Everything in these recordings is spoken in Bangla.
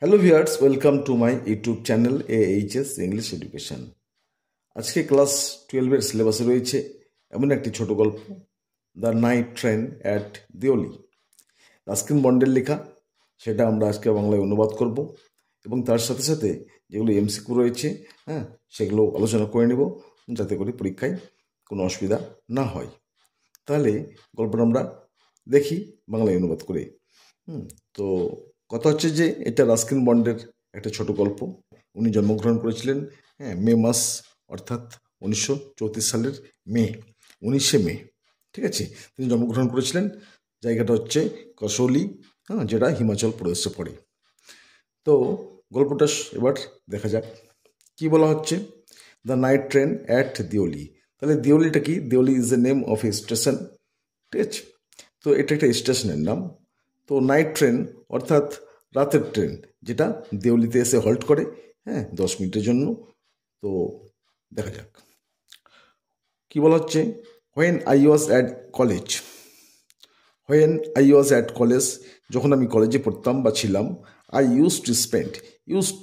Hello viewers, welcome to my YouTube channel AHS English education. আজকে ক্লাস 12-এর সিলেবাসে রয়েছে এমন একটি ছোট গল্প, the night train at Deoli. Ruskin বন্ডের লেখা, সেটা আমরা আজকে বাংলায় অনুবাদ করব এবং তার সাথে সাথে যেগুলো MCQ রয়েছে সেগুলো আলোচনা করে নেব, যাতে করে পরীক্ষায় কোনো অসুবিধা না হয়। তাহলে গল্পটা আমরা দেখি বাংলায় অনুবাদ করে। তো কথা হচ্ছে যে এটা রাস্কিন বন্ডের একটা ছোট গল্প। উনি জন্মগ্রহণ করেছিলেন মে মাস, অর্থাৎ 1934 সালের মে, 19শে মে। ঠিক আছে, তিনি জন্মগ্রহণ করেছিলেন। জায়গাটা হচ্ছে কসৌলি, যেটা হিমাচল প্রদেশে পড়ে। তো গল্পটা এবার দেখা যাক কি বলা হচ্ছে। The night train at Deoli. তাহলে দেওলিটা কি? Deoli is the name of A station. ঠিক আছে, তো এটা একটা স্টেশনের নাম। তো নাইট ট্রেন অর্থাৎ রাতের ট্রেন, যেটা দেওলিতে এসে হল্ট করে 10 মিনিটের জন্য। তো দেখা যাক কি বলা হচ্ছে। When I was at college, যখন আমি কলেজে পড়তাম বা ছিলাম, আই ইউজ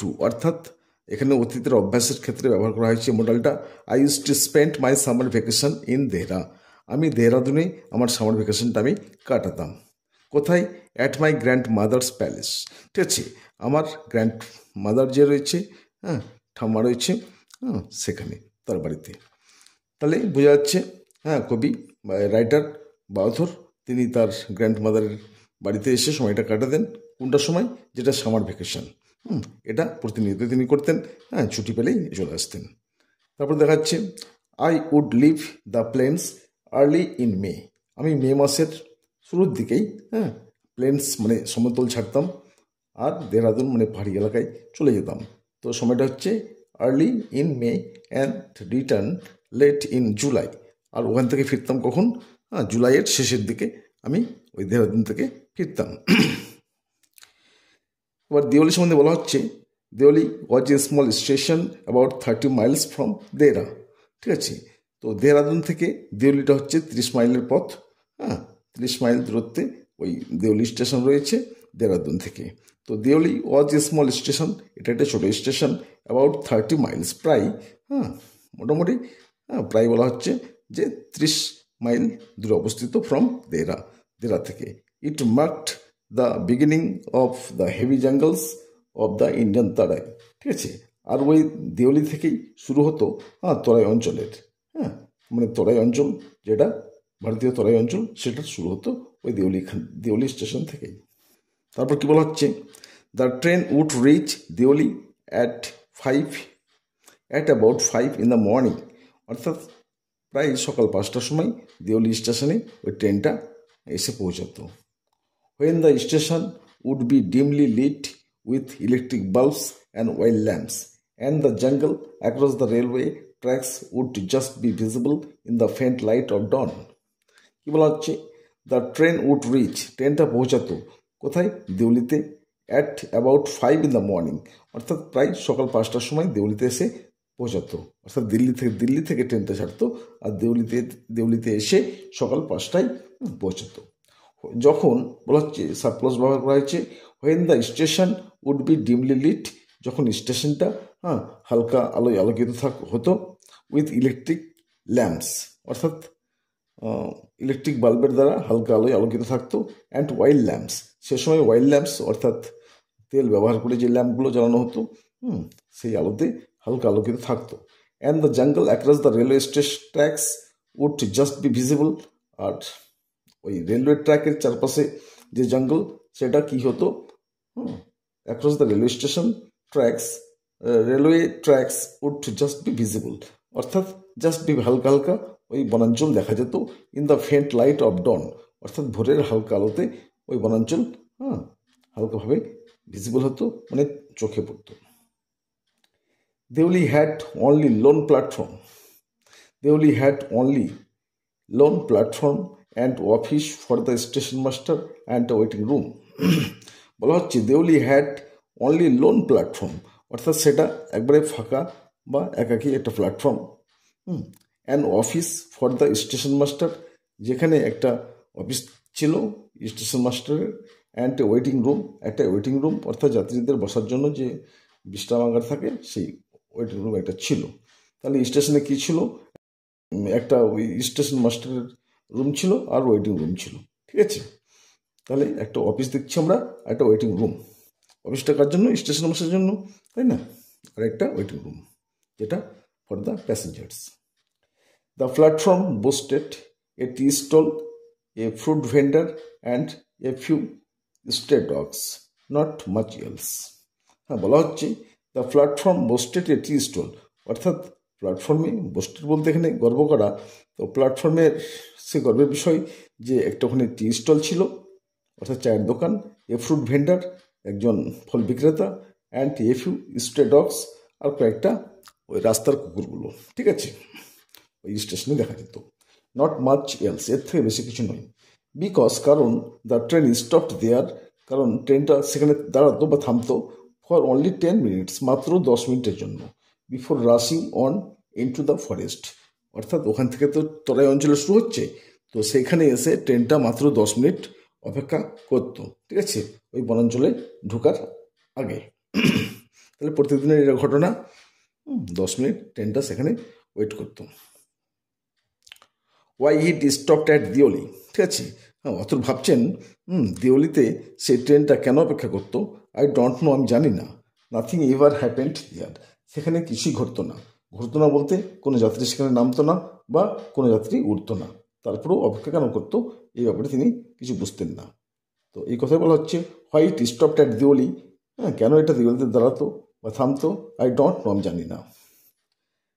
টু অর্থাৎ এখানে অতীতের অভ্যাসের ক্ষেত্রে ব্যবহার করা হয়েছে মডেলটা। I use to spend my summer vacation in Dehra. আমি দেহরাদুনে আমার সামার ভ্যাকেশনটা আমি কাটাতাম। কোথায়? At my grand mother's palace. ঠিক আছে, আমার গ্র্যান্ড মাদার যে রয়েছে, ঠাম্মা রয়েছে, সেখানে, তার বাড়িতে। তাহলে বোঝা যাচ্ছে কবি বা রাইটার বা অথর তিনি তার গ্র্যান্ড মাদারের বাড়িতে এসে সময়টা কাটাতেন। কোনটা সময়? যেটা সামার ভ্যাকেশন। এটা প্রতিনিয়ত তিনি করতেন, ছুটি পেলেই চলে আসতেন। তারপর দেখাচ্ছে I would leave the plains early in May. আমি মে মাসের শুরুর দিকেই প্লেন্স মানে সমতল ছাড়তাম, আর দেহরাদুন মানে পাহাড়ি এলাকায় চলে যেতাম। তো সময়টা হচ্ছে early in May and return late in July. আর ওখান থেকে ফিরতাম কখন? জুলাইয়ের শেষের দিকে আমি ওই দেহরাদুন থেকে ফিরতাম। এবার দেওলি সম্বন্ধে বলা হচ্ছে, Deoli was a small station about 30 miles from Dehra. ঠিক আছে, তো দেহরাদুন থেকে দেওলিটা হচ্ছে 30 মাইলের পথ। 30 মাইল দূরত্বে ওই দেওলি স্টেশন রয়েছে দেহরাদুন থেকে। তো Deoli was a small station, এটা একটা ছোটো স্টেশন। অ্যাবাউট 30 মাইলস, প্রায় মোটামুটি প্রায় বলা হচ্ছে যে 30 মাইল দূরে অবস্থিত ফ্রম দেহরা থেকে। It marked the beginning of the heavy jungles of the Indian Terai. ঠিক আছে, আর ওই দেওলি থেকেই শুরু হতো তরাই অঞ্চলের, মানে তরাই অঞ্চল, যেটা ভারতীয় তরাই অঞ্চল, সেটা শুরু হতো ওই দেওলি স্টেশন থেকেই। তারপর কি বলা হচ্ছে, the train would reach Deoli at about 5 in the morning। অর্থাৎ প্রায় সকাল 5টার সময় দেওলি স্টেশনে ওই ট্রেনটা এসে পৌঁছাতো। When the station would be dimly lit with electric bulbs and oil lamps, and the jungle across the railway tracks would just be visible in the faint light of dawn. কি বলা হচ্ছে? দ্য ট্রেন উড রিচ, ট্রেনটা পৌঁছাতো কোথায়? দেওলিতে। At about 5 in the morning, অর্থাৎ প্রায় সকাল 5টার সময় দেওলিতে এসে পৌঁছাতো। অর্থাৎ দিল্লি থেকে ট্রেনটা ছাড়তো, আর দেওলিতে এসে সকাল 5টায় পৌঁছাতো। যখন বলা হচ্ছে সারপ্লাস ব্যবহার করা হয়েছে, when the station would be dimly lit, যখন স্টেশনটা হালকা আলোয় আলোকিত হতো, উইথ ইলেকট্রিক ল্যাম্পস, অর্থাৎ ইলেকট্রিক বাল্বের দ্বারা হালকা আলোয় আলোকিত থাকতো। অ্যান্ড ওয়াইল ল্যাম্পস, সে সময় ওয়াইল ল্যাম্পস অর্থাৎ তেল ব্যবহার করে যে ল্যাম্পগুলো জ্বালানো হতো, সেই আলোতে হালকা আলোকিত থাকতো। And the jungle across the railway tracks would just be visible, আর ওই রেলওয়ে ট্র্যাকের চারপাশে যে জঙ্গল, সেটা কি হতো? Across the railway tracks would just be visible, অর্থাৎ জাস্ট বি হালকা হালকা ওই বনাঞ্চল দেখা যেত। In the faint light of dawn, অর্থাৎ ভোরের হালকা আলোতে ওই বনাঞ্চল হালকাভাবে ভিজিবল হতো, মানে চোখে পড়তো। Deoli had only loan platform and office for the station master and waiting room. বলা হচ্ছে Deoli had only loan platform, অর্থাৎ সেটা একবারে ফাঁকা বা একাকী একটা platform. And office for the station master, যেখানে একটা অফিস ছিল স্টেশন মাস্টারের, অ্যান্ড এ ওয়েটিং রুম, একটা ওয়েটিং রুম অর্থাৎ যাত্রীদের বসার জন্য যে বিশ্রামাগার থাকে সেই ওয়েটিং রুম একটা ছিল। তাহলে স্টেশনে কী ছিল, একটা ওই স্টেশন মাস্টারের রুম ছিল আর ওয়েটিং রুম ছিল, ঠিক আছে। তাহলে একটা অফিস দেখছি আমরা, একটা ওয়েটিং রুম। অফিসটা কার জন্য? স্টেশন মাস্টারের জন্য, তাই না? আর একটা ওয়েটিং রুম যেটা for the passengers. The platform boasted a tea stall, a fruit vendor, and a few stray dogs, not much else. হ্যাঁ, বলা হচ্ছে the platform boasted a tea stall, অর্থাৎ প্ল্যাটফর্মে boasted বলতে এখানে গর্ব করা। তো প্ল্যাটফর্মের সে গর্বের বিষয় যে একটা ওখানে টি স্টল ছিল অর্থাৎ চায়ের দোকান, এ ফ্রুট ভেন্ডার একজন ফল বিক্রেতা, and a few stray dogs আর কয়েকটা ওই রাস্তার কুকুরগুলো, ঠিক আছে, ওই স্টেশনে দেখা যেত। নট মাচ এলস, এর থেকে বেশি কিছু নয়। বিকজ, কারণ দ্য ট্রেন স্টপড দেয়ার, কারণ ট্রেনটা সেখানে দাঁড়াতো বা থামতো ফর অনলি 10 মিনিটস, মাত্র 10 মিনিটের জন্য, before rushing on into the forest, অর্থাৎ ওখান থেকে তো তরাই অঞ্চলে শুরু হচ্ছে, তো সেইখানে এসে ট্রেনটা মাত্র 10 মিনিট অপেক্ষা করতো, ঠিক আছে, ওই বনাঞ্চলে ঢোকার আগে। তাহলে প্রতিদিনের এটা ঘটনা, 10 মিনিট ট্রেনটা সেখানে ওয়েট করতো। Why it stopped at Deoli, ঠিক আছে। হ্যাঁ, অথর ভাবছেন দিওলিতে সেই ট্রেনটা কেন অপেক্ষা করতো। আই ডোন্ট নো, আমি জানি না। নাথিং এভার হ্যাপেন্ড হিয়ার, সেখানে কিছুই ঘটতো না। ঘটতো না বলতে কোনো যাত্রী সেখানে নামতো না বা কোনো যাত্রী উঠতো না, তারপরেও অপেক্ষা কেন করতো এই ব্যাপারে তিনি কিছু বুঝতেন না। তো এই কথাই বলা হচ্ছে হোয়াই ইট স্টপড অ্যাট দিওলি, হ্যাঁ, কেন এটা দিওলিতে দাঁড়াতো বা থামতো। আই ডোন্ট নো, আমি জানি না।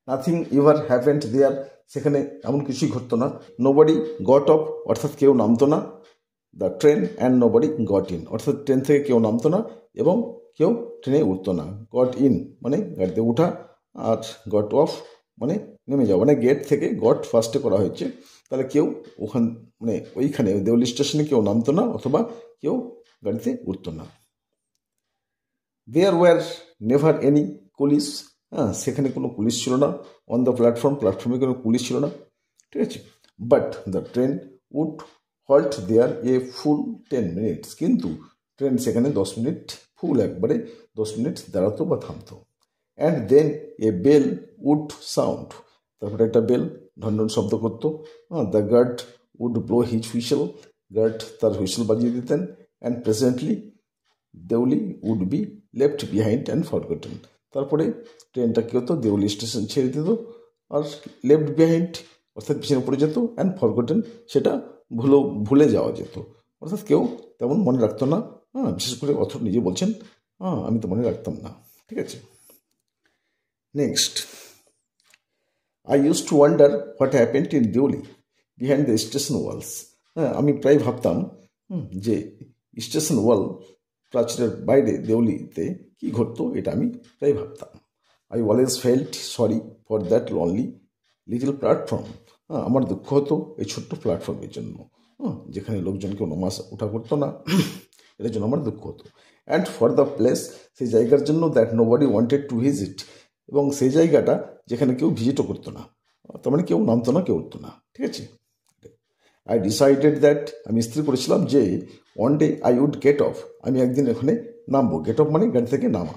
নাথিং এভার হ্যাপেন্ড দেয়ার, সেখানে এমন কিছুই ঘটতো না। নোবডি গট অফ, অর্থাৎ কেউ নামতো না। The train and nobody got in, অর্থাৎ ট্রেন থেকে কেউ নামতো না এবং কেউ ট্রেনে উঠতো না। গট ইন মানে গাড়িতে ওঠা, আর গট অফ মানে নেমে যাওয়া, মানে গেট থেকে গট ফার্স্টে করা হয়েছে। তাহলে কেউ ওখান মানে ওইখানে দেওলি স্টেশনে কেউ নামতো না অথবা কেউ গাড়িতে উঠতো না। There were never any police, হ্যাঁ, সেখানে কোনো পুলিশ ছিল না। অন দ্য প্ল্যাটফর্ম, প্ল্যাটফর্মে কোনো পুলিশ ছিল না, ঠিক আছে। But the train would halt there a full 10 minutes, কিন্তু ট্রেন সেখানে 10 মিনিট ফুল একবারে 10 মিনিট দাঁড়াতো বা থামতো। And then a bell would sound, তারপরে একটা বেল ঢনঢন শব্দ করতো। The guard would blow his whistle, guard তার হুইসেল বাজিয়ে দিতেন। And presently Deoli would be left behind and forgotten, তারপরে ট্রেনটা কী হতো, দেউলি স্টেশন ছেড়ে দিত আর লেফট বিহাইন্ড অর্থাৎ পিছনে পড়ে যেত, অ্যান্ড ফরগটেন সেটা ভুলে যাওয়া যেত, অর্থাৎ কেউ তেমন মনে রাখতো না। হ্যাঁ, বিশেষ করে অথর নিজে বলছেন আমি তো মনে রাখতাম না, ঠিক আছে। Next, I use to wonder what happened in Deoli behind the station walls, হ্যাঁ, আমি প্রায় ভাবতাম যে স্টেশন ওয়াল প্রাচীরের বাইরে দেউলিতে কী ঘটতো, এটা আমি প্রায় ভাবতাম। I always felt sorry for that lonely little platform, আমার দুঃখ হতো এই ছোট্ট প্ল্যাটফর্মের জন্য, যেখানে লোকজন কেউ নামাজ ওঠা করতো না, এটার জন্য আমার দুঃখ হতো। অ্যান্ড ফর দ্য প্লেস, সেই জায়গার জন্য that nobody wanted to visit, এবং সেই জায়গাটা যেখানে কেউ ভিজিটও করতো না, তার মানে কেউ নামতো না, কেউ উঠতো না, ঠিক আছে। আই ডিসাইডেড দ্যাট, আমি স্থির করেছিলাম যে one day I would get off, আমি একদিন এখানে নামবো। গেট অফ মানে গাড়ি থেকে নামা।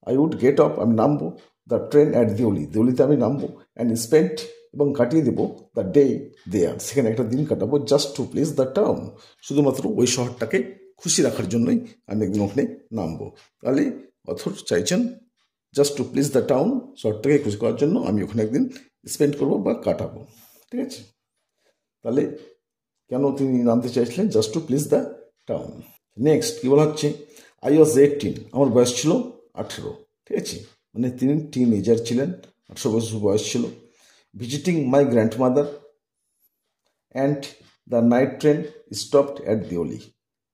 আই উড গেট অফ, আমি নামবো। দ্য ট্রেন অ্যাট দিওলি, দিওলিতে আমি নামবো। অ্যান্ড স্পেন্ড, এবং কাটিয়ে দেবো দ্য ডে দেয়ার, সেখানে একটা দিন কাটাবো। Just to please the town, শুধুমাত্র ওই শহরটাকে খুশি রাখার জন্যই আমি একদিন ওখানে নামবো। তাহলে অথর চাইছেন just to please the town, শহরটাকে খুশি করার জন্য আমি ওখানে একদিন স্পেন্ড করবো বা কাটাবো, ঠিক আছে। তাহলে কেন তিনি নামতে চাইছিলেন? Just to please the town. Next কী বলা হচ্ছে, আই ওয়াজ 18, আমার বয়স ছিল 18, ঠিক আছে, মানে তিনি টিনেজার ছিলেন, 18 বছর বয়স ছিল। Visiting my grandmother and the night train stopped at Deoli,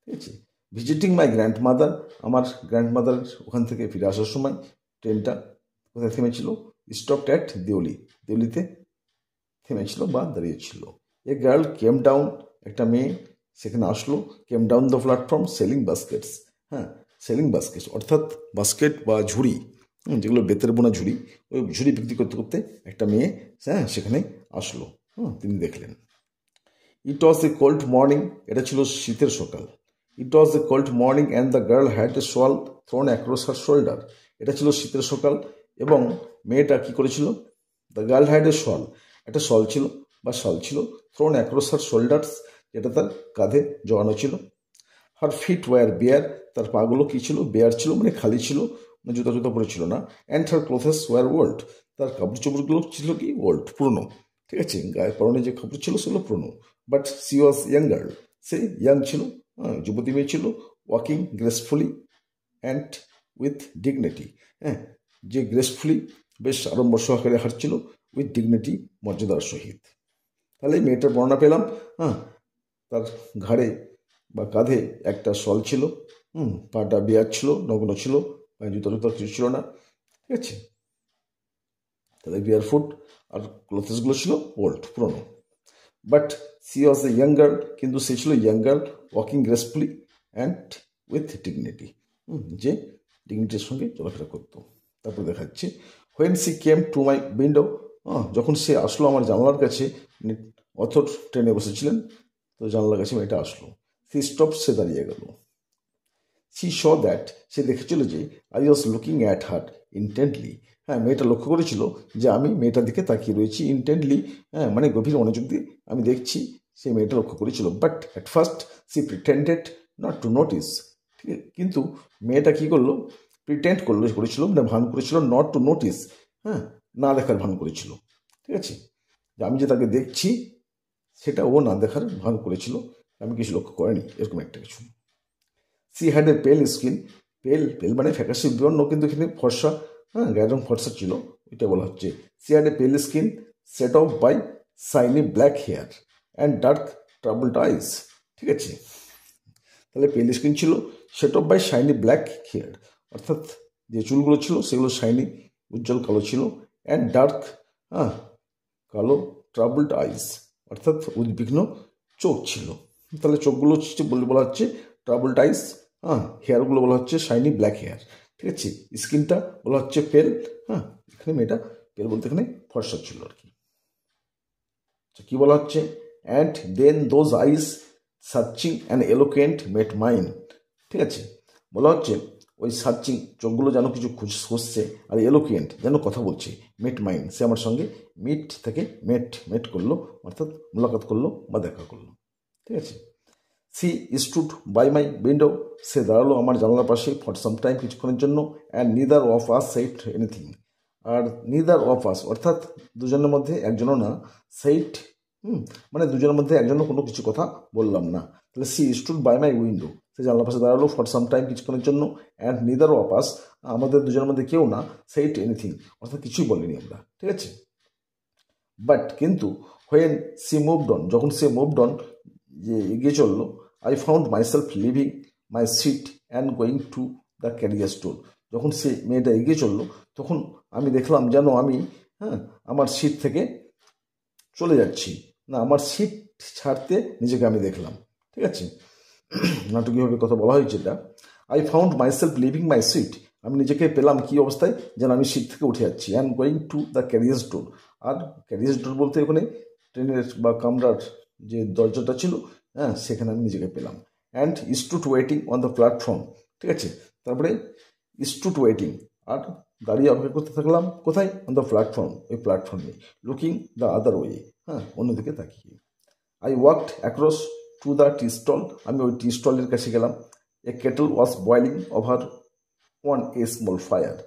ঠিক আছে। ভিজিটিং মাই গ্র্যান্ডমাদার, আমার গ্র্যান্ডমাদার ওখান থেকে ফিরে আসার সময় ট্রেনটা কোথায় থেমেছিল? স্টপড অ্যাট দিওলি, দিওলিতে থেমেছিল বা দাঁড়িয়েছিল। এ গার্ল কেম ডাউন, একটা মেয়ে সেখানে আসলো। Came down the platform selling baskets, হ্যাঁ, সেলিং বাস্কেটস অর্থাৎ বাস্কেট বা ঝুড়ি, যেগুলো বেতের বোনা ঝুড়ি, ওই ঝুড়ি বিক্রি করতে করতে একটা মেয়ে সেখানে আসলো, তিনি দেখলেন। ইট ওয়াজ এ কোল্ড মর্নিং, এটা ছিল শীতের সকাল। It was a cold morning and the girl had a shawl thrown across her shoulder. এটা ছিল শীতের সকাল এবং মেয়েটা কি করেছিল, the girl had a shawl, একটা শল ছিল বা শাল ছিল, থ্রোন অ্যাক্রস হার শোল্ডার্স, যেটা তার কাঁধে জড়ানো ছিল। হার ফিট ওয়ার বেয়ার, তার পাগুলো কি ছিল, বেয়ার ছিল মানে খালি ছিল, মানে জুতা জুতা পরে ছিল না। And her clothes were old, তার কাপড় চোপড়গুলো ছিল কি ওল্ড, পুরনো। ঠিক আছে, গায়ে পরনে যে কাপড় ছিল সেগুলো পুরনো। But she was young girl, say young ছিল, যুবতী মেয়ে ছিল। Walking gracefully and with dignity, হ্যাঁ, যে গ্রেসফুলি বেশ আড়ম্বর সহকারে হাঁটছিল, উইথ ডিগনিটি মর্যাদার সহিত। তাহলে এই মেয়েটার বর্ণনা পেলাম। হ্যাঁ, তার ঘাড়ে বা কাঁধে একটা শল ছিল, পাটা বেয়ার ছিল, নগ্ন ছিল, জুতা জুতা কিছু ছিল না। ঠিক আছে, তাহলে বিয়ার ফুট, আর ক্লোথেসগুলো ছিল ওল্ড, পুরনো। But she was a young girl, কিন্তু সে ছিল young girl, walking gracefully and with dignity, যে ডিগনিটির সঙ্গে চলাফেরা করতো। তারপর দেখাচ্ছে, when she came to my window, যখন সে আসলো আমার জানলার কাছে, অথর ট্রেনে বসেছিলেন, তো জানলার কাছে মেয়েটা আসলো। সি স্টপ, সে দাঁড়িয়ে গেল। সি শ দ্যাট, সে দেখেছিল যে I was looking at her ইন্টেন্টলি, হ্যাঁ, মেয়েটা লক্ষ্য করেছিল যে আমি মেয়েটার দিকে তাকিয়ে রয়েছি ইন্টেন্টলি, হ্যাঁ, মানে গভীর মনোযোগ দিয়ে আমি দেখছি, সে মেয়েটা লক্ষ্য করেছিল। But at first she pretended not to notice, ঠিক আছে, কিন্তু মেয়েটা কী করলো, প্রিটেন্ড করেছিল, মানে ভান করেছিল, নট টু নোটিস, হ্যাঁ, না দেখার ভান করেছিল। ঠিক আছে, যে আমি যে তাকে দেখছি সেটা ও না দেখার ভান করেছিল, আমি কিছু লক্ষ্য করিনি, এরকম একটা কিছু। C had a pale skin, পেল মানে ফ্যাকাশে বর্ণ, কিন্তু এখানে ফর্সা, হ্যাঁ, গায়ের রং ফর্সা ছিল, এটা বলা হচ্ছে। C had a pale skin set off by shiny black hair and dark troubled eyes. ঠিক আছে, তাহলে পেল স্কিন ছিল, set off by shiny black hair, অর্থাৎ যে চুলগুলো ছিল সেগুলো শাইনি, উজ্জ্বল কালো ছিল। অ্যান্ড ডার্ক, হ্যাঁ, কালো, ট্রাবলড আইস, অর্থাৎ উদ্বিগ্ন চোখ ছিল। তাহলে চোখগুলো হচ্ছে বলা হচ্ছে ট্রাবলড আইস, হ্যাঁ, হেয়ারগুলো বলা হচ্ছে শাইনি ব্ল্যাক হেয়ার। ঠিক আছে, স্কিনটা বলা হচ্ছে পেল, হ্যাঁ, এখানে মেয়েটা পেল বলতে এখানে ফর্সা ছিল আর কি। কি বলা হচ্ছে, and then those eyes searching and eloquent met mine. ঠিক আছে, বলা হচ্ছে ওই সার্চিং চোখগুলো যেন কিছু খুঁজছে, আর এলোকুয়েন্ট যেন কথা বলছে, মেট মাইন্ড, সে আমার সঙ্গে মিট থেকে মেট করলো, অর্থাৎ মোলাকাত করলো বা দেখা করলো। ঠিক আছে, she stood by my window, সে দাঁড়ালো আমার জানলার পাশে, ফর সাম টাইম, কিছুক্ষণের জন্য। And neither of us said anything, আর নিদার অফ আস অর্থাৎ দুজনের মধ্যে একজনও না, সেইট, মানে দুজনের মধ্যে একজনও কোনো কিছু কথা বললাম না। তাহলে she stood by my window, সে জানলার পাশে দাঁড়ালো, ফর সাম টাইম, কিছুক্ষণের জন্য। অ্যান্ড নিদার অফ আস, আমাদের দুজনের মধ্যে কেউ না, সেইট এনিথিং, অর্থাৎ কিছুই বলিনি আমরা। ঠিক আছে, বাট কিন্তু হোয়েন সি মুভড অন, যখন সে মুভড অন, যে এগিয়ে চললো, I found myself leaving my seat and going to the carrier store, যখন সে মেয়েটা এগিয়ে চললো তখন আমি দেখলাম যেন আমি, হ্যাঁ, আমার সিট থেকে চলে যাচ্ছি, না, আমার সিট ছাড়তে নিজেকে আমি দেখলাম। ঠিক আছে, নাটকীয়ভাবে কথা বলা হয়েছে এটা। I found myself leaving my seat, আমি নিজেকে পেলাম কি অবস্থায়, যেন আমি সিট থেকে উঠে যাচ্ছি। And going to the carrier store, আর ক্যারিয়ার স্টোর বলতে ওখানে ট্রেনের বা কামরার যে দরজাটা ছিল, হ্যাঁ, সেখানে আমি নিজেকে পেলাম। And stood waiting on the platform. ঠিক আছে, তারপরে স্টুড ওয়েটিং, আর দাঁড়িয়ে অপেক্ষা করতে থাকলাম, কোথায়, অন দ্য প্ল্যাটফর্ম, ওই প্ল্যাটফর্মে। লুকিং দ্য আদার ওয়ে, হ্যাঁ, অন্যদিকে তাকিয়ে। I walked across to the tea stall, আমি ওই টি স্টলের কাছে গেলাম। A kettle was boiling over one a small fire,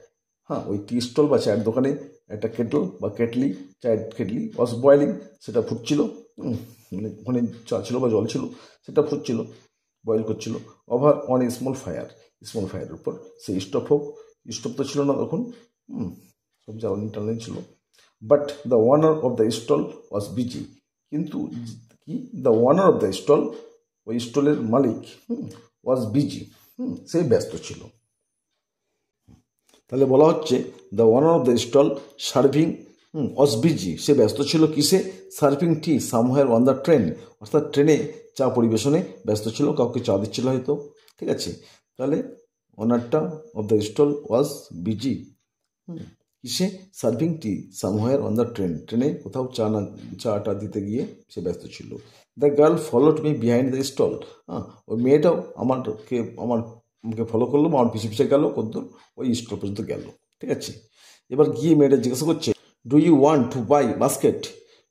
হ্যাঁ, ওই টি স্টল বা চায়ের দোকানে একটা কেটল বা কেটলি, চায়ের কেটলি, ওয়াজ বয়েলিং, সেটা ফুটছিল, মানে ওখানে চা ছিল বা জল ছিল, সেটা ফুটছিল, বয়েল করছিল। ওভার অন এ স্মল ফায়ারের উপর, সে স্টোভ তো ছিল না তখন, সব জ্বালানি টালানি ছিল। But the owner of the stall was busy, কিন্তু কি, the owner of the stall, ওই স্টলের মালিক, ওয়াজ বিজি, সে ব্যস্ত ছিল। তাহলে বলা হচ্ছে the owner of the stall serving was busy, সে ব্যস্ত ছিল কিসে, serving tea somewhere on the train, অর্থাৎ ট্রেনে চা পরিবেশনে ব্যস্ত ছিল, কাউকে চা দিচ্ছিল হয়তো। ঠিক আছে, তাহলে ওনারটা of the stall was busy কিসে, serving tea somewhere on the train, ট্রেনে কোথাও চাটা দিতে গিয়ে সে ব্যস্ত ছিল। The girl followed me behind the stall. হ্যাঁ, ওই মেয়েটাও আমাকে ফলো করলো, আমার পিছিয়ে পিছিয়ে গেল, কদ্দূর ওই স্টল পর্যন্ত গেল। ঠিক আছে, এবার গিয়ে মেয়েটা জিজ্ঞাসা করছে, do you want to buy basket?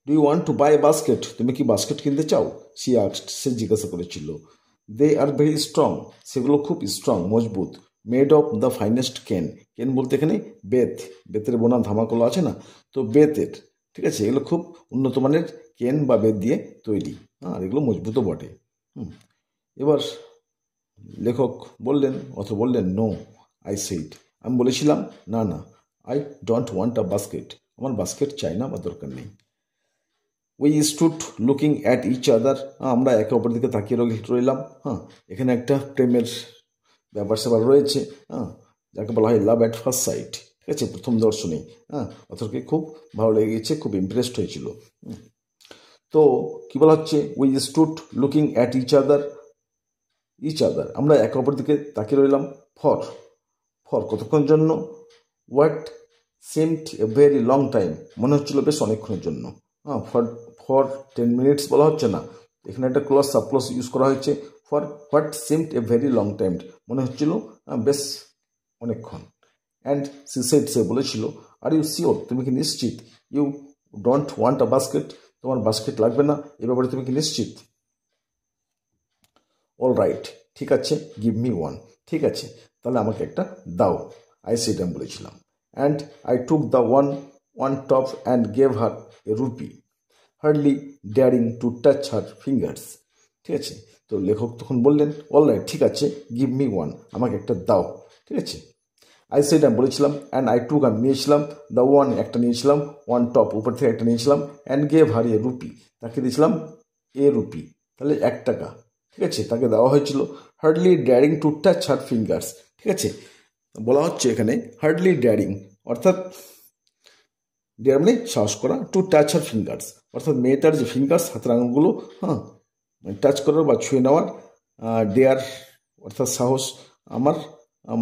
Do you want to buy basket? তুমি কি বাস্কেট কিনতে চাও? সে জিজ্ঞাসা করেছিল। দে আর ভেরি স্ট্রং, সেগুলো খুব স্ট্রং, মজবুত। মেড অফ দ্য ফাইনেস্ট কেন। কেন বলতে এখানে বেতের বোনা ধামাগুলো আছে না, তো বেতের। ঠিক আছে, এগুলো খুব উন্নত মানের কেন বা বেত দিয়ে তৈরি। আর এগুলো মজবুতও বটে। এবার লেখক বললেন নো, আই সেইড, আমি বলেছিলাম না না, I don't want a basket, আমার বাস্কেট চাই না বা দরকার নেই। We stood looking at each other, আমরা একে অপরের দিকে তাকিয়ে রইলাম। এখানে একটা প্রেমের ব্যাপার স্যাপার রয়েছে, যাকে বলা হয় লাভ অ্যাট ফার্স্ট সাইট। ঠিক আছে, প্রথম দর্শনে অথরকে খুব ভালো লেগে গেছে, খুব ইমপ্রেসড হয়েছিল। তো কি বলা হচ্ছে, we stood looking at each other, আমরা একে অপরের দিকে তাকিয়ে রইলাম। ফর কতক্ষণ জন্য? What seemed a very long time, মনে হচ্ছিল বেশ অনেকক্ষণের জন্য। ফর 10 মিনিটস বলা হচ্ছে না, এখানে একটা সাবক্লজ ইউজ করা হয়েছে। For what seemed a very long time, মনে হচ্ছিল বেশ অনেকক্ষণ। অ্যান্ড সে বলেছিল, আর ইউ শিওর, তুমি কি নিশ্চিত? You don't want a basket, তোমার বাস্কেট লাগবে না, এ ব্যাপারে তুমি কি নিশ্চিত? অল রাইট, ঠিক আছে, গিভ মি ওয়ান, ঠিক আছে, তাহলে আমাকে একটা দাও, আই সেড, আমি বলেছিলাম। And I took the one top and gave her A rupee, hardly daring to touch her fingers. ঠিক আছে, তো লেখক তখন বললেন, অল রাইট, ঠিক আছে, গিভ মি ওয়ান, আমাকে একটা দাও, ঠিক আছে। আই সেড, আমি বলেছিলাম। অ্যান্ড আই টুক, আমি নিয়েছিলাম। দ্য ওয়ান, একটা নিয়েছিলাম। ওয়ান টপ, উপর থেকে একটা নিয়েছিলাম। And gave her A rupee, তাকে দিয়েছিলাম এ রুপি, তাহলে 1 টাকা। ঠিক আছে, তাকে দেওয়া হয়েছিল। Hardly daring to touch her fingers, ঠিক আছে, বলা হচ্ছে এখানে হার্ডলি ডেয়ারিং, অর্থাৎ ডেয়ার মানে সাহস করা, টু টাচ হার ফিঙ্গার্স, অর্থাৎ মেয়েটার যে ফিঙ্গার্স, হাতের আঙুলগুলো টাচ করার বা ছুঁয়ে নেওয়ার, ডেয়ার অর্থাৎ সাহস আমার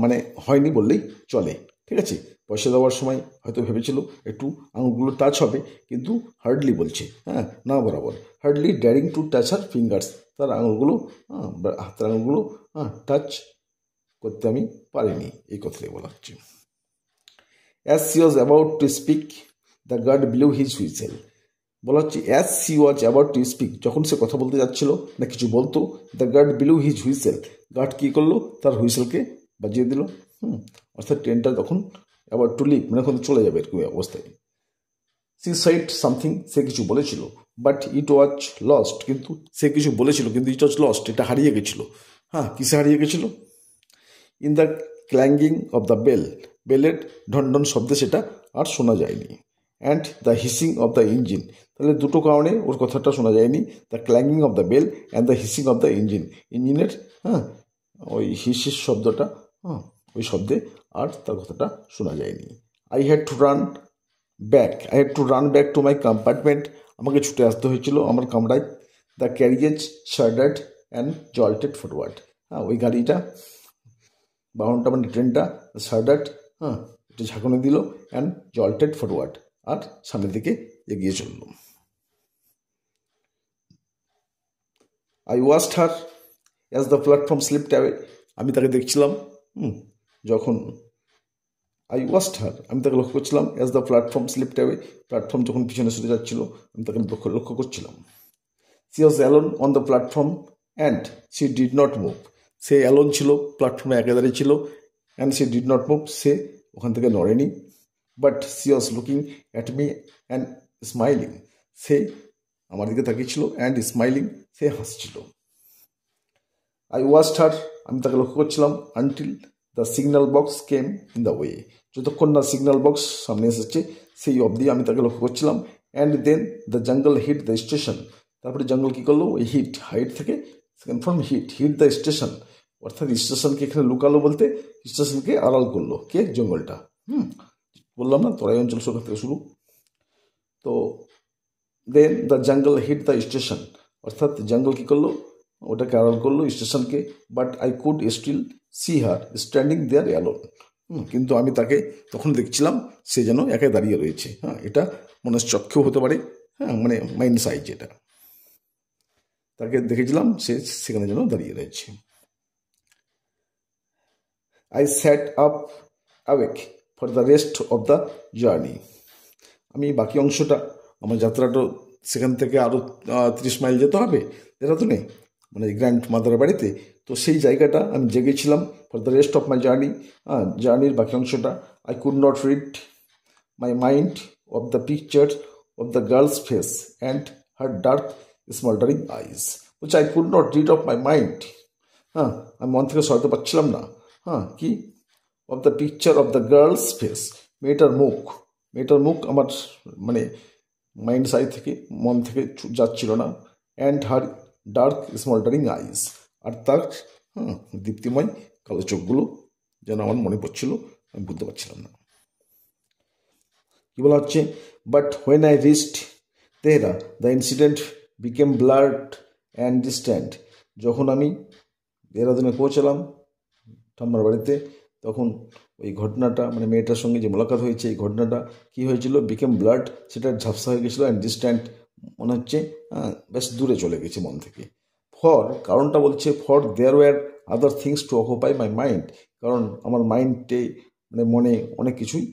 মানে হয়নি বললেই চলে। ঠিক আছে, পয়সা দেওয়ার সময় হয়তো ভেবেছিল একটু আঙুলগুলো টাচ হবে, কিন্তু হার্ডলি বলছে, না বরাবর, hardly daring to touch her fingers, তার আঙুলগুলো, হাতের আঙুলগুলো টাচ করতে আমি পারিনি, এই কথাটাই বলা হচ্ছে। As she was about to speak, the guard blew his whistle, বলা হচ্ছে as she was about to speak, যখন সে কথা বলতে যাচ্ছিল না কিছু বলতো, the guard blew his whistle, guard কী করলো, তার হুইসেলকে বাজিয়ে দিল। অর্থাৎ ট্রেনটা তখন অ্যাবাউট টু লিভ, মানে এখন চলে যাবে এরকম অবস্থায়। সি সাইড সামথিং, সে কিছু বলেছিল, বাট ইট ওয়াজ লস্ট, কিন্তু সে কিছু বলেছিল কিন্তু ইট ওয়াজ লস্ট, এটা হারিয়ে গেছিল। কিসে হারিয়ে গেছিল? In the clanging of the বেলের ঢনঢন শব্দে সেটা আর শোনা যায়নি। And the hissing of the engine, তাহলে দুটো কারণে ওর কথাটা শোনা যায়নি, the clanging of the bell and the hissing of the ইঞ্জিনের ওই হিসির শব্দটা, ওই শব্দে আর তার কথাটা শোনা যায়নি। I had to run back to my compartment, আমাকে ছুটে আসতে হয়েছিল আমার কামরায়। দ্য ক্যারিয়েজ শার্ডার্ড অ্যান্ড জল্টেড ফরওয়ার্ড, ওই গাড়িটা, বাহনটা মানে ট্রেনটা, শার্ডার্ড, একটু ঝাঁকুনি দিল, অ্যান্ড জল্টেড ফরওয়ার্ড, আর সামনের দিকে এগিয়ে চলল। I watched her as the platform slipped away, আমি তাকে দেখছিলাম যখন আমি তাকে লক্ষ্য করছিলাম, as the platform slipped away, platform যখন পিছনে সরে যাচ্ছিল আমি তাকে লক্ষ্য করছিলাম। She was alone on the platform and she did not move, সে অ্যালোন ছিল, প্ল্যাটফর্মে একে দাঁড়িয়ে ছিল। And she did not move, সে ওখান থেকে নড়েনি। But she was looking at me and smiling, সে আমার দিকে তাকিয়েছিল, অ্যান্ড স্মাইলিং, সে হাসছিল। আই ওয়াচড হার, আমি তাকে লক্ষ্য করছিলাম, until the signal box came in the way, যতক্ষণ না সিগন্যাল বক্স সামনে এসেছে সেই অবধি আমি তাকে লক্ষ্য করছিলাম। And then the jungle hit the station, তারপরে জঙ্গল কী করলো, ওই হাইট থেকে second form hit the station, অর্থাৎ স্টেশনকে এখানে লুকালো বলতে স্টেশনকে আড়াল করলো, কে? জঙ্গলটা। বললাম না, তরাই অঞ্চল সরকার থেকে শুরু। তো then the jungle hit the station, অর্থাৎ জঙ্গল কী করলো, ওটাকে আড়াল করলো, স্টেশনকে। But I could still see her standing there alone, কিন্তু আমি তাকে তখন দেখছিলাম সে যেন একে দাঁড়িয়ে রয়েছে। এটা মনশ্চক্ষেও হতে পারে, মানে মাইন্ড সাইজ এটা। তাকে দেখেছিলাম সে সেখানে যেন দাঁড়িয়ে রয়েছে। I sat up awake for the rest of the journey. আমি বাকি অংশটা, আমার যাত্রাটা সেখান থেকে আরও 30 মাইল যেতে হবে দেহরাদুনে, মানে গ্র্যান্ড মাদারের বাড়িতে। তো সেই জায়গাটা আমি জেগেছিলাম for the rest of my journey. জার্নির বাকি অংশটা I could not rid my mind of the picture of the girl's face and her dark smouldering eyes. বলছে I could not rid of my mind, আমি মন থেকে সরাতে পারছিলাম না, কি of the picture of the girl's face, মেয়েটার মুখ আমার মানে মাইন্ড সাইড থেকে, মন থেকে যাচ্ছিল না। অ্যান্ড হার ডার্ক স্মল্টারিং আইস, আর তার দীপ্তিময় কালো চোখগুলো যেন আমার মনে পড়ছিল, আমি বুঝতে পারছিলাম না। কি বলা হচ্ছে, but when I reached Dehra the incident became blurred and distant. যখন আমি দেহরাদুনে পৌঁছালাম ঠাম্মার বাড়িতে, তখন ওই ঘটনাটা, মানে মেয়েটার সঙ্গে যে মোলাকাত হয়েছে, এই ঘটনাটা কী হয়েছিল, বিকেম ব্লাড, সেটা ঝাপসা হয়ে গেছিলো, অ্যান্ড ডিস্ট্যান্ট, মনে হচ্ছে বেশ দূরে চলে গেছে মন থেকে। কারণটা বলছে for there were other things to occupy my mind, কারণ আমার মাইন্ডে মানে মনে অনেক কিছুই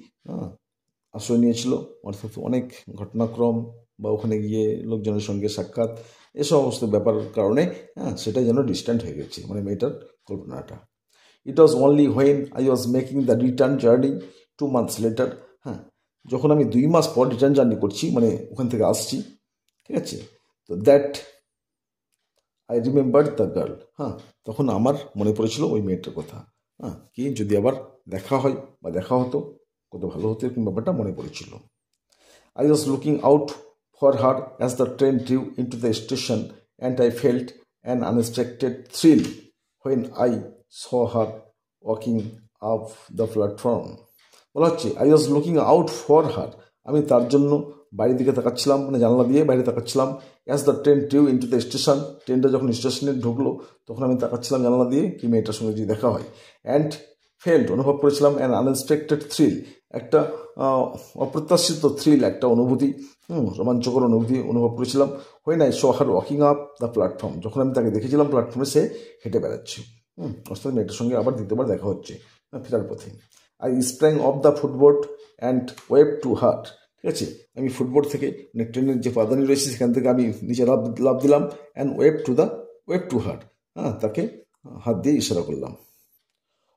আশ্রয় নিয়েছিল, অর্থাৎ অনেক ঘটনাক্রম বা ওখানে গিয়ে লোকজনের সঙ্গে সাক্ষাৎ, এ সমস্ত ব্যাপারের কারণে সেটাই যেন ডিস্ট্যান্ট হয়ে গেছে, মানে মেয়েটার কল্পনাটা। It was only when I was making the return journey 2 months later. যখন আমি 2 মাস পর রিটার্ন জার্নি করছি, মানে ওখান থেকে আসছি, ঠিক আছে, তো that I remember the girl. তখন আমার মনে পড়েছিল ওই মেয়েটার কথা। কি যদি আবার দেখা হয় বা দেখা হতো কত ভালো হতো, এরকম ব্যাপারটা মনে পড়েছিল। I was looking out for her as the train drew into the station, and I felt an unexpected thrill when I saw her walking up the platform. বলা হচ্ছে I was looking out for her, আমি তার জন্য বাইরের দিকে তাকাচ্ছিলাম, মানে জানলা দিয়ে বাইরে তাকাচ্ছিলাম। As the train drew into the station, ট্রেনটা যখন স্টেশনে ঢুকলো তখন আমি তাকাচ্ছিলাম জানলা দিয়ে, কি মেয়েটার সঙ্গে যদি দেখা হয়। অ্যান্ড ফেল্ট, অনুভব করেছিলাম, অ্যান আনএক্সপেক্টেড থ্রিল, একটা অপ্রত্যাশিত থ্রিল, একটা অনুভূতি, রোমাঞ্চকর অনুভূতি অনুভব করেছিলাম। When I saw her walking up the platform, যখন আমি তাকে দেখেছিলাম প্ল্যাটফর্মে সে হেঁটে বেড়াচ্ছে, অর্থাৎ মেয়েটার সঙ্গে আবার দ্বিতীয়বার দেখা হচ্ছে ফেরার পথে। I sprang off the footboard and waved to her, ঠিক আছে, আমি ফুটবোর্ড থেকে, মানে ট্রেনের যে পাদানি রয়েছে সেখান থেকে আমি নিচে লাভ দিলাম। অ্যান্ড ওয়েব টু হার্ট, তাকে হাত দিয়ে ইশারা করলাম।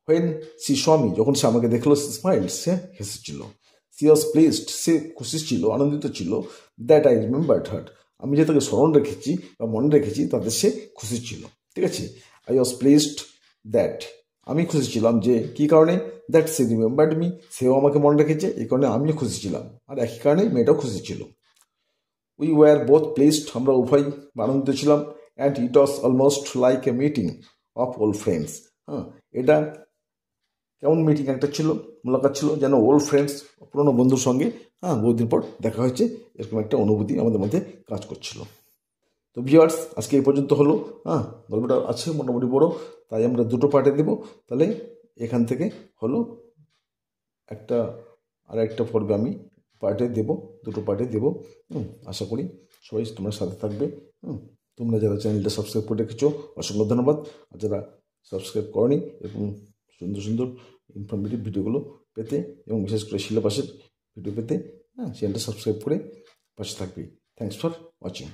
হোয়েন সি স মি, যখন সে আমাকে দেখলো, স্মাইল, সে হেসেছিল। সি ওয়াজ প্লিজড, সে খুশি ছিল, আনন্দিত ছিল। দ্যাট আই রিমেম্বার্ড হার্ট, আমি যে তাকে স্মরণ রেখেছি বা মনে রেখেছি তাতে সে খুশি ছিল, ঠিক আছে। আই ওয়াজ প্লিজড দ্যাট, আমি খুশি ছিলাম যে, কী কারণে, দ্যাট সে রিমেম্বার্ড মি, সেও আমাকে মনে রেখেছে, এই কারণে আমিও খুশি ছিলাম, আর একই কারণে মেয়েটাও খুশি ছিল। উই ওয়ার বোথ প্লিজড, আমরা উভয় আনন্দিত ছিলাম। And it was almost like a meeting of old friends, এটা কেমন মিটিং একটা ছিল, মোলাকাত ছিল, যেন ওল্ড ফ্রেন্ডস, পুরোনো বন্ধুর সঙ্গে বহুদিন পর দেখা হয়েছে, এরকম একটা অনুভূতি আমাদের মধ্যে কাজ করছিল। তো ভিউয়ার্স, আজকে এই পর্যন্ত হলো। গল্পটা আছে মোটামুটি বড়, তাই আমরা 2টো পার্টে দেব। তাহলে এখান থেকে হলো একটা পর্বে আমি পার্টে দেব, 2টো পার্টে দেব। আশা করি সবাই তোমরা সাথে থাকবে। তোমরা যারা চ্যানেলটা সাবস্ক্রাইব করে রেখেছো অসংখ্য ধন্যবাদ, আর যারা সাবস্ক্রাইব করনি এবং সুন্দর সুন্দর ইনফরমেটিভ ভিডিওগুলো পেতে এবং বিশেষ করে সিলেবাসের ভিডিও পেতে চ্যানেলটা সাবস্ক্রাইব করে পাশে থাকবে। Thanks for watching.